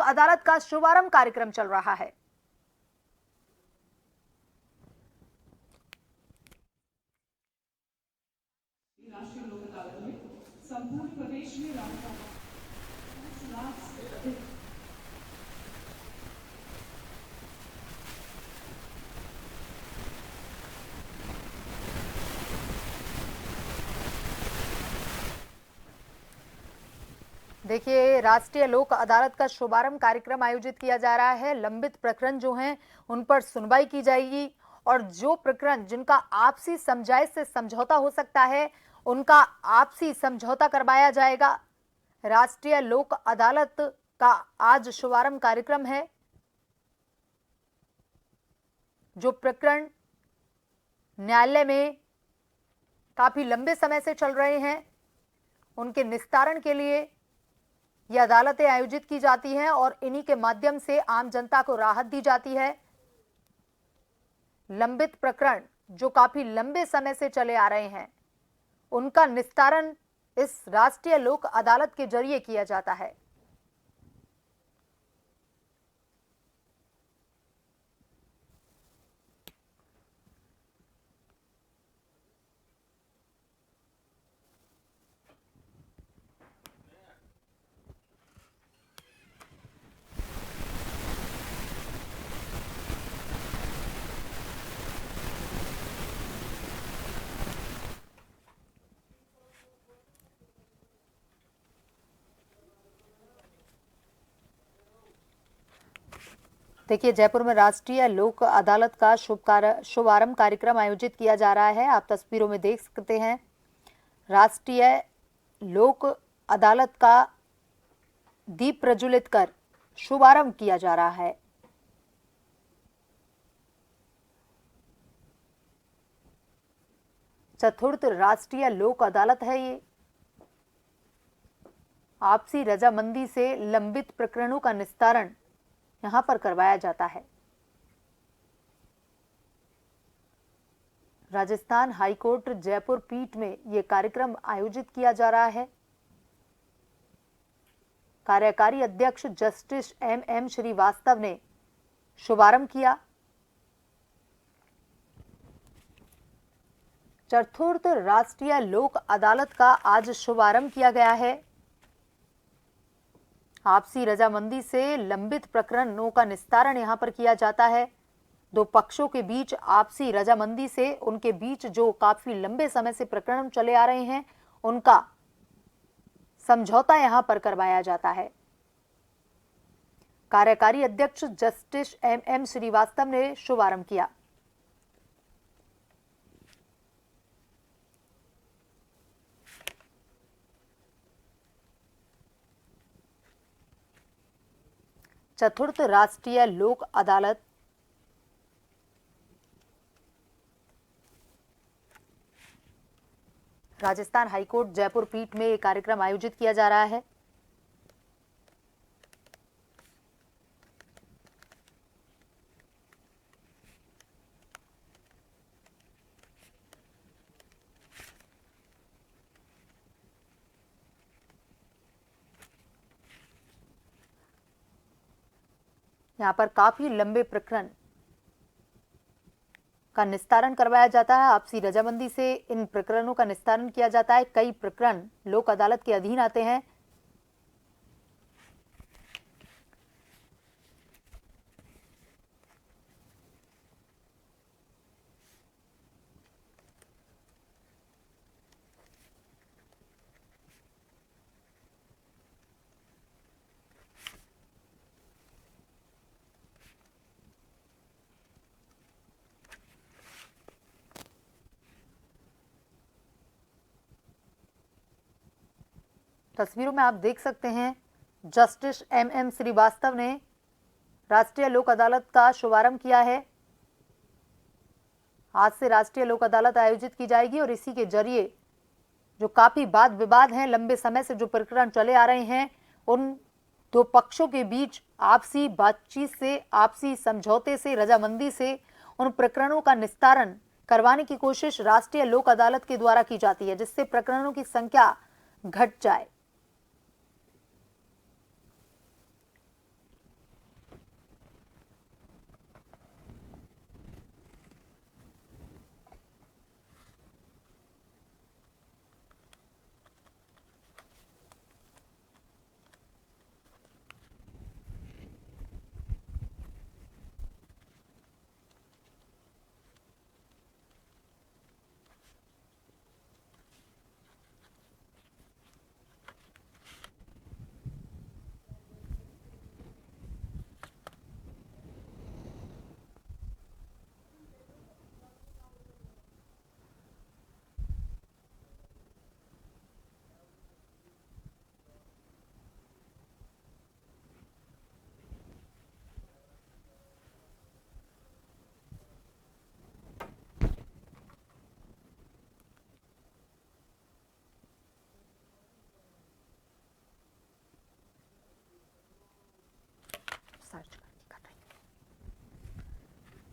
अदालत का शुभारंभ कार्यक्रम चल रहा है। राष्ट्रीय लोक अदालत में संपूर्ण प्रदेश में देखिए, राष्ट्रीय लोक अदालत का शुभारंभ कार्यक्रम आयोजित किया जा रहा है। लंबित प्रकरण जो हैं उन पर सुनवाई की जाएगी और जो प्रकरण जिनका आपसी समझाइश से समझौता हो सकता है उनका आपसी समझौता करवाया जाएगा। राष्ट्रीय लोक अदालत का आज शुभारंभ कार्यक्रम है। जो प्रकरण न्यायालय में काफी लंबे समय से चल रहे हैं उनके निस्तारण के लिए ये अदालतें आयोजित की जाती हैं और इन्हीं के माध्यम से आम जनता को राहत दी जाती है। लंबित प्रकरण जो काफी लंबे समय से चले आ रहे हैं उनका निस्तारण इस राष्ट्रीय लोक अदालत के जरिए किया जाता है। देखिए, जयपुर में राष्ट्रीय लोक अदालत का शुभारंभ कार्यक्रम आयोजित किया जा रहा है। आप तस्वीरों में देख सकते हैं राष्ट्रीय लोक अदालत का दीप प्रज्वलित कर शुभारंभ किया जा रहा है। चतुर्थ राष्ट्रीय लोक अदालत है ये। आपसी रजामंदी से लंबित प्रकरणों का निस्तारण यहां पर करवाया जाता है। राजस्थान हाईकोर्ट जयपुर पीठ में यह कार्यक्रम आयोजित किया जा रहा है। कार्यकारी अध्यक्ष जस्टिस एम श्रीवास्तव ने शुभारंभ किया। चतुर्थ राष्ट्रीय लोक अदालत का आज शुभारंभ किया गया है। आपसी रजामंदी से लंबित प्रकरणों का निस्तारण यहां पर किया जाता है। दो पक्षों के बीच आपसी रजामंदी से उनके बीच जो काफी लंबे समय से प्रकरण चले आ रहे हैं उनका समझौता यहां पर करवाया जाता है। कार्यकारी अध्यक्ष जस्टिस एम श्रीवास्तव ने शुभारंभ किया। चतुर्थ राष्ट्रीय लोक अदालत राजस्थान हाईकोर्ट जयपुर पीठ में एक कार्यक्रम आयोजित किया जा रहा है। यहां पर काफी लंबे प्रकरण का निस्तारण करवाया जाता है। आपसी रजामंदी से इन प्रकरणों का निस्तारण किया जाता है। कई प्रकरण लोक अदालत के अधीन आते हैं। तस्वीरों में आप देख सकते हैं जस्टिस एम श्रीवास्तव ने राष्ट्रीय लोक अदालत का शुभारंभ किया है। आज से राष्ट्रीय लोक अदालत आयोजित की जाएगी और इसी के जरिए जो काफी वाद विवाद हैं, लंबे समय से जो प्रकरण चले आ रहे हैं, उन दो पक्षों के बीच आपसी बातचीत से, आपसी समझौते से, रजामंदी से उन प्रकरणों का निस्तारण करवाने की कोशिश राष्ट्रीय लोक अदालत के द्वारा की जाती है, जिससे प्रकरणों की संख्या घट जाए।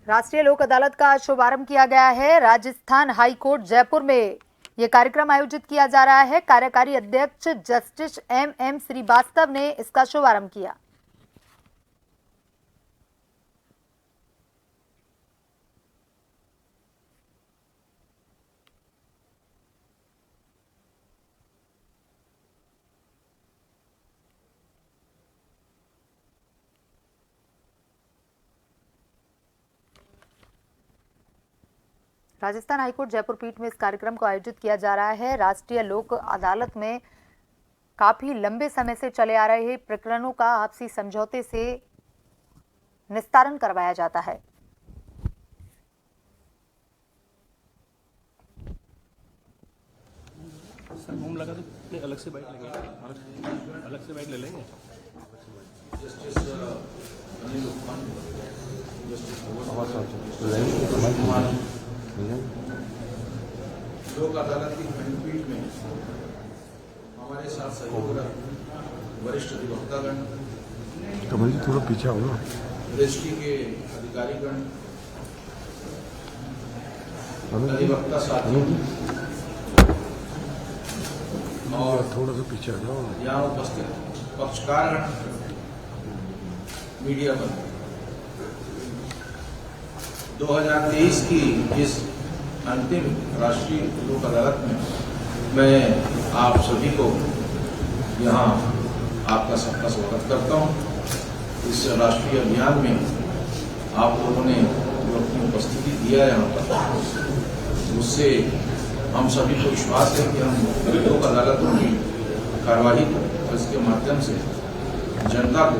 राष्ट्रीय लोक अदालत का शुभारंभ किया गया है। राजस्थान हाई कोर्ट जयपुर में यह कार्यक्रम आयोजित किया जा रहा है। कार्यकारी अध्यक्ष जस्टिस एम श्रीवास्तव ने इसका शुभारंभ किया। राजस्थान हाईकोर्ट जयपुर पीठ में इस कार्यक्रम को आयोजित किया जा रहा है। राष्ट्रीय लोक अदालत में काफी लंबे समय से चले आ रहे प्रकरणों का आपसी समझौते से निस्तारण करवाया जाता है। सर घूम लगा तो अलग से बाइक लेंगे, अलग से बाइक ले लेंगे। लोक अदालत की खंडपीठ में हमारे साथ सहयोग वरिष्ठ अधिवक्तागण, कमल जी थोड़ा पीछे हो ना, रजिस्ट्री के अधिकारीगण, अधिवक्ता साथी और थोड़ा सा पीछे आ जाओ। यहाँ उपस्थित पक्षकारगण, मीडिया बंधु, 2023 की इस अंतिम राष्ट्रीय लोक अदालत में मैं आप सभी को यहाँ आपका सबका स्वागत करता हूँ। इस राष्ट्रीय अभियान में आप लोगों ने जो अपनी उपस्थिति दिया यहाँ पर, उससे हम सभी को विश्वास है कि हम लोक अदालतों की कार्यवाही को और इसके माध्यम से जनता को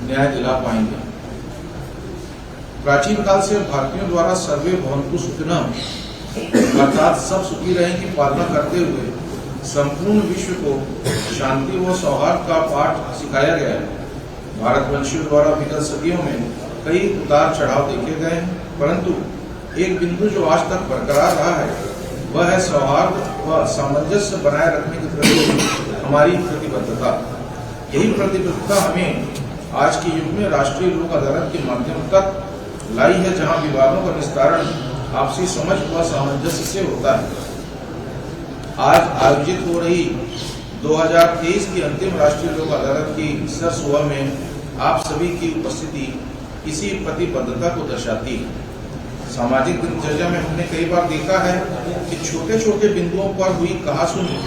न्याय दिला पाएंगे। प्राचीन काल से भारतीयों द्वारा सर्वे भवन्तु सुखिनः अर्थात सब सुखी रहें की पालना करते हुए संपूर्ण विश्व को शांति व सौहार्द का पाठ सिखाया गया है। भारतवंशियों द्वारा विगत सदियों में कई उतार चढ़ाव देखे गए हैं, परंतु एक बिंदु जो आज तक बरकरार रहा है वह है सौहार्द व सामंजस्य बनाए रखने के प्रति हमारी प्रतिबद्धता। यही प्रतिबद्धता हमें आज के युग में राष्ट्रीय लोक अदालत के माध्यम तक लाई है, जहां विवादों का निस्तारण आपसी समझ व सामंजस्य से होता है। आज आयोजित हो रही 2023 की अंतिम राष्ट्रीय लोक अदालत की सरसुआ में आप सभी की उपस्थिति इसी प्रतिबद्धता को दर्शाती है। सामाजिक दिनचर्या में हमने कई बार देखा है कि छोटे छोटे बिंदुओं पर हुई कहासुनी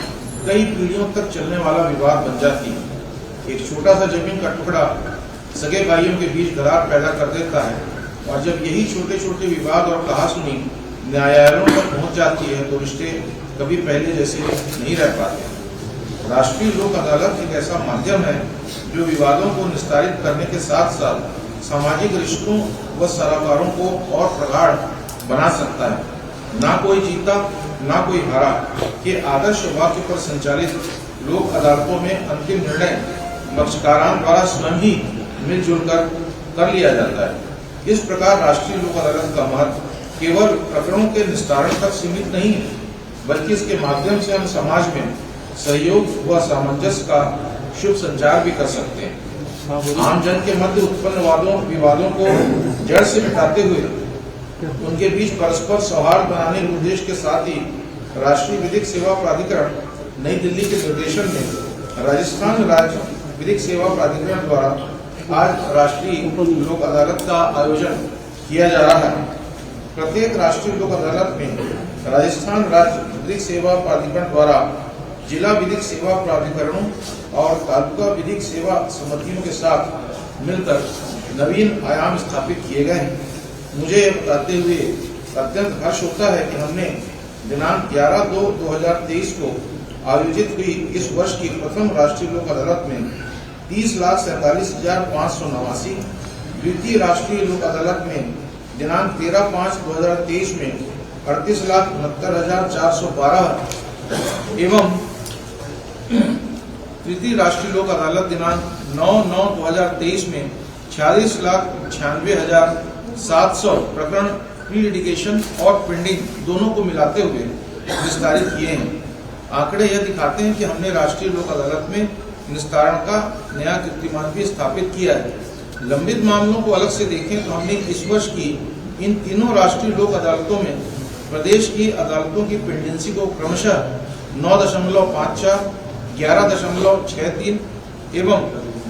कई पीढ़ियों तक चलने वाला विवाद बन जाती है। एक छोटा सा जमीन का टुकड़ा सगे भाइयों के बीच दरार पैदा कर देता है, और जब यही छोटे छोटे विवाद और कहासुनी न्यायालयों तक पहुंच जाती है तो रिश्ते कभी पहले जैसे नहीं रह पाते। राष्ट्रीय लोक अदालत एक ऐसा माध्यम है जो विवादों को निस्तारित करने के साथ साथ सामाजिक रिश्तों व सरोकारों को और प्रगाढ़ बना सकता है। ना कोई जीता ना कोई हारा के आदर्श वाक्य पर संचालित लोक अदालतों में अंतिम निर्णय पक्षकारों द्वारा स्वयं ही मिलजुल कर लिया जाता है। इस प्रकार राष्ट्रीय लोक अदालत का महत्व केवल प्रकरणों के निस्तारण तक सीमित नहीं है, बल्कि इसके माध्यम से हम समाज में सहयोग व सामंजस्य का शुभ संचार भी कर सकते हैं। आम जन के मध्य उत्पन्न विवादों को जड़ से मिटाते हुए उनके बीच परस्पर सौहार्द बनाने के उद्देश्य के साथ ही राष्ट्रीय विधिक सेवा प्राधिकरण नई दिल्ली के निर्देशन में राजस्थान राज्य विधिक सेवा प्राधिकरण द्वारा आज राष्ट्रीय लोक अदालत का आयोजन किया जा रहा है। प्रत्येक राष्ट्रीय लोक अदालत में राजस्थान राज्य विधिक सेवा प्राधिकरण द्वारा जिला विधिक सेवा प्राधिकरणों और तालुका विधिक सेवा समितियों के साथ मिलकर नवीन आयाम स्थापित किए गए हैं। मुझे यह बताते हुए अत्यंत हर्ष होता है कि हमने दिनांक 11/2/2023 को आयोजित हुई इस वर्ष की प्रथम राष्ट्रीय लोक अदालत में 30,47,589, द्वितीय राष्ट्रीय लोक अदालत में दिनांक 13/5/2023 में 38,69,412 एवं तृतीय राष्ट्रीय लोक अदालत दिनांक 9/9/2023 में 46,96,700 प्रकरण प्री लिटिगेशन और पेंडिंग दोनों को मिलाते हुए विस्तारित किए हैं। आंकड़े यह दिखाते हैं कि हमने राष्ट्रीय लोक अदालत में निस्तारण का नया कीर्तिमान भी स्थापित किया है। लंबित मामलों को अलग से देखें तो हमने इस वर्ष की इन तीनों राष्ट्रीय लोक अदालतों में प्रदेश की अदालतों की पेंडेंसी को क्रमशः 9.54, 11.63 एवं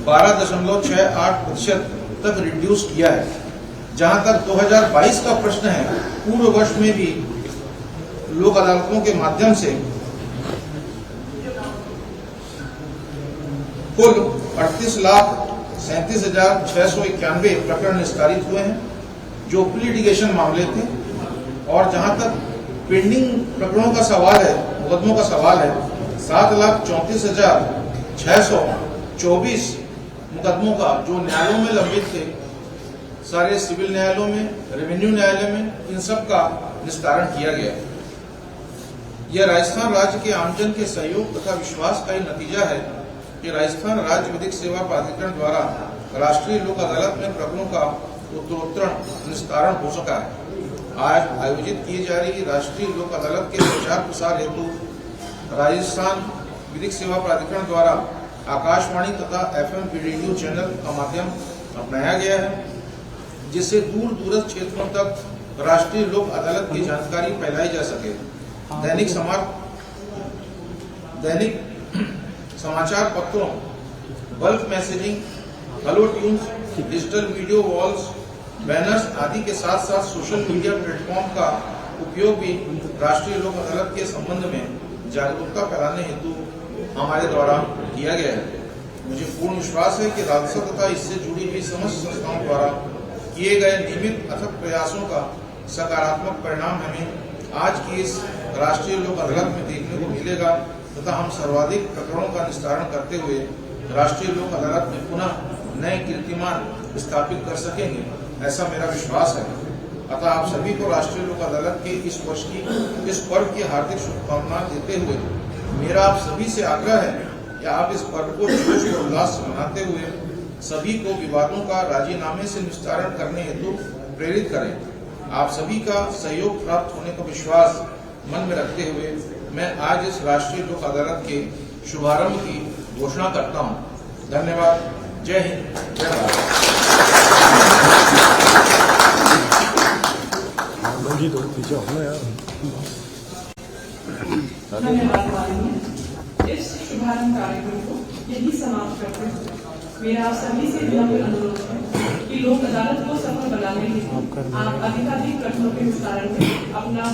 12.68% तक रिड्यूस किया है। जहां तक 2022 का प्रश्न है, पूर्व वर्ष में भी लोक अदालतों के माध्यम से कुल 38,37,691 प्रकरण निस्तारित हुए हैं जो प्री लिटिगेशन मामले थे। और जहां तक पेंडिंग प्रकरणों का सवाल है, मुकदमों का सवाल है, 7,34,624 मुकदमों का जो न्यायालयों में लंबित थे, सारे सिविल न्यायालयों में, रेवेन्यू न्यायालय में, इन सब का निस्तारण किया गया। यह राजस्थान राज्य के आमजन के सहयोग तथा विश्वास का ही नतीजा है कि राजस्थान राज्य विधिक सेवा प्राधिकरण द्वारा राष्ट्रीय लोक अदालत में प्रकरणों का उत्तरोत्तर निस्तारण हो सका है। आज आयोजित की जा रही राष्ट्रीय लोक अदालत के प्रचार प्रसार हेतु राजस्थान विधिक सेवा प्राधिकरण द्वारा आकाशवाणी तथा FM रेडियो चैनल का माध्यम अपनाया गया है, जिससे दूर दूरस्थ क्षेत्रों तक राष्ट्रीय लोक अदालत की जानकारी फैलाई जा सके। दैनिक समाचार पत्रों, bulk messaging, hello tunes, digital video walls, banners आदि के साथ साथ सोशल मीडिया प्लेटफॉर्म का उपयोग भी राष्ट्रीय लोक अदालत के संबंध में जागरूकता फैलाने हेतु हमारे द्वारा किया गया है। मुझे पूर्ण विश्वास है कि राजस्व तथा इससे जुड़ी हुई समस्त संस्थाओं द्वारा किए गए नियमित अथक प्रयासों का सकारात्मक परिणाम हमें आज की इस राष्ट्रीय लोक अदालत में देखने को मिलेगा तथा हम सर्वाधिक प्रकरणों का निस्तारण करते हुए राष्ट्रीय लोक अदालत में पुनः नए कीर्तिमान स्थापित कर सकेंगे, ऐसा मेरा विश्वास है। अतः आप सभी को राष्ट्रीय लोक अदालत के इस वर्ष की इस पर्व की हार्दिक शुभकामनाएं देते हुए मेरा आप सभी से आग्रह है कि आप इस पर्व को जोश और उल्लास से मनाते हुए सभी को विवादों का राजीनामे से निस्तारण करने हेतु प्रेरित करें। आप सभी का सहयोग प्राप्त होने का विश्वास मन में रखते हुए मैं आज इस राष्ट्रीय लोक अदालत के शुभारंभ की घोषणा करता हूं। धन्यवाद। जय हिंद, जय भारत। जी थोड़ा पीछे हो ना यार। धन्यवाद माननीय। इस शुभारंभ कार्यक्रम को यही समाप्त करते हैं। मेरा आप सभी से विनम्र अनुरोध है कि लोक अदालत को सफल बनाने के लिए आप अधिकाधिक प्रकरणों के निस्तारण में अपना